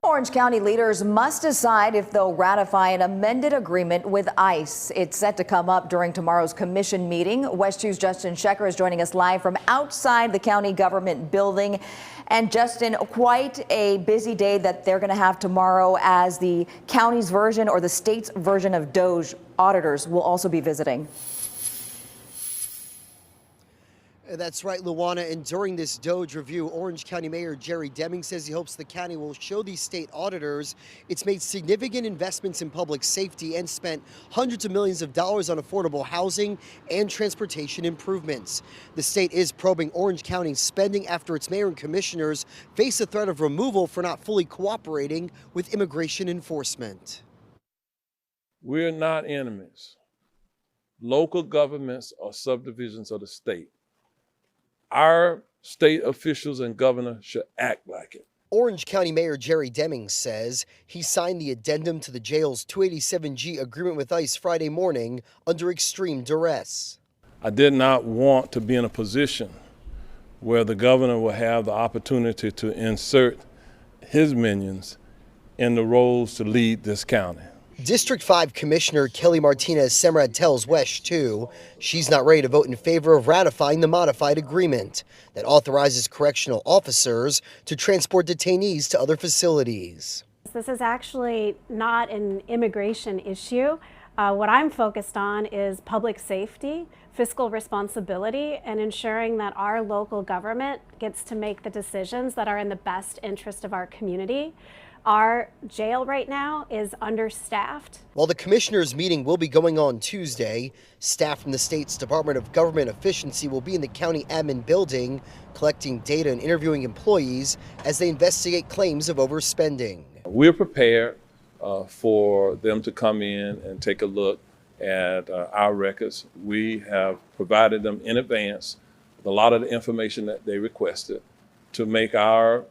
Orange County leaders must decide if they'll ratify an amended agreement with ICE. It's set to come up during tomorrow's commission meeting. West 2's Justin Shecker is joining us live from outside the county government building. And Justin, quite a busy day that they're going to have tomorrow, as the county's version or the state's version of DOGE auditors will also be visiting. That's right, Luana. And during this DOGE review, Orange County Mayor Jerry Deming says he hopes the county will show these state auditors it's made significant investments in public safety and spent hundreds of millions of dollars on affordable housing and transportation improvements. The state is probing Orange County's spending after its mayor and commissioners face a threat of removal for not fully cooperating with immigration enforcement. We're not enemies. Local governments are subdivisions of the state. Our state officials and governor should act like it. Orange County Mayor Jerry Deming says he signed the addendum to the jail's 287G agreement with ICE Friday morning under extreme duress. I did not want to be in a position where the governor will have the opportunity to insert his minions in the roles to lead this county. District 5 Commissioner Kelly Martinez Semrad tells WESH 2 she's not ready to vote in favor of ratifying the modified agreement that authorizes correctional officers to transport detainees to other facilities. This is actually not an immigration issue. What I'm focused on is public safety, fiscal responsibility, and ensuring that our local government gets to make the decisions that are in the best interest of our community. Our jail right now is understaffed. While the commissioners' meeting will be going on Tuesday, staff from the state's Department of Government Efficiency will be in the county admin building collecting data and interviewing employees as they investigate claims of overspending. We're prepared for them to come in and take a look at our records. We have provided them in advance with a lot of the information that they requested to make our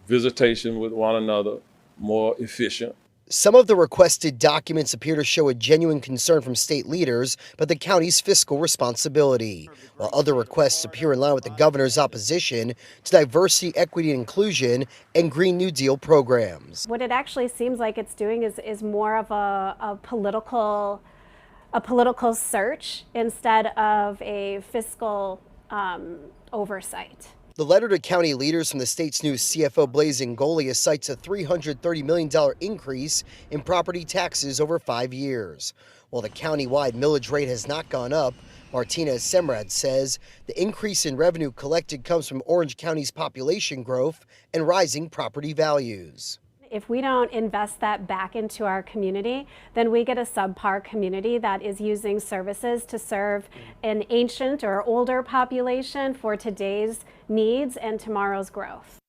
visitation with one another more efficient. Some of the requested documents appear to show a genuine concern from state leaders about the county's fiscal responsibility, while other requests appear in line with the governor's opposition to diversity, equity, and inclusion and Green New Deal programs. What it actually seems like it's doing is more of a political search instead of a fiscal oversight. The letter to county leaders from the state's new CFO Blaise Ngolia cites a $330 million increase in property taxes over 5 years. While the county-wide millage rate has not gone up, Martinez Semrad says the increase in revenue collected comes from Orange County's population growth and rising property values. If we don't invest that back into our community, then we get a subpar community that is using services to serve an ancient or older population for today's needs and tomorrow's growth.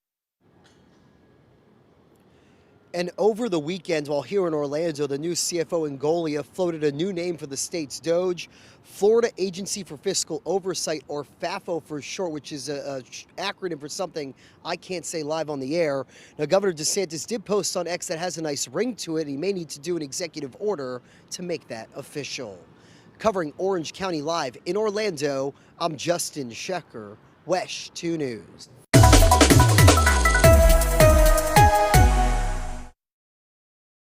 And over the weekend, while here in Orlando, the new CFO Ngolia floated a new name for the state's DOGE, Florida Agency for Fiscal Oversight, or FAFO for short, which is an acronym for something I can't say live on the air. Now, Governor DeSantis did post on X that has a nice ring to it. He may need to do an executive order to make that official. Covering Orange County Live in Orlando, I'm Justin Shecker, WESH 2 News.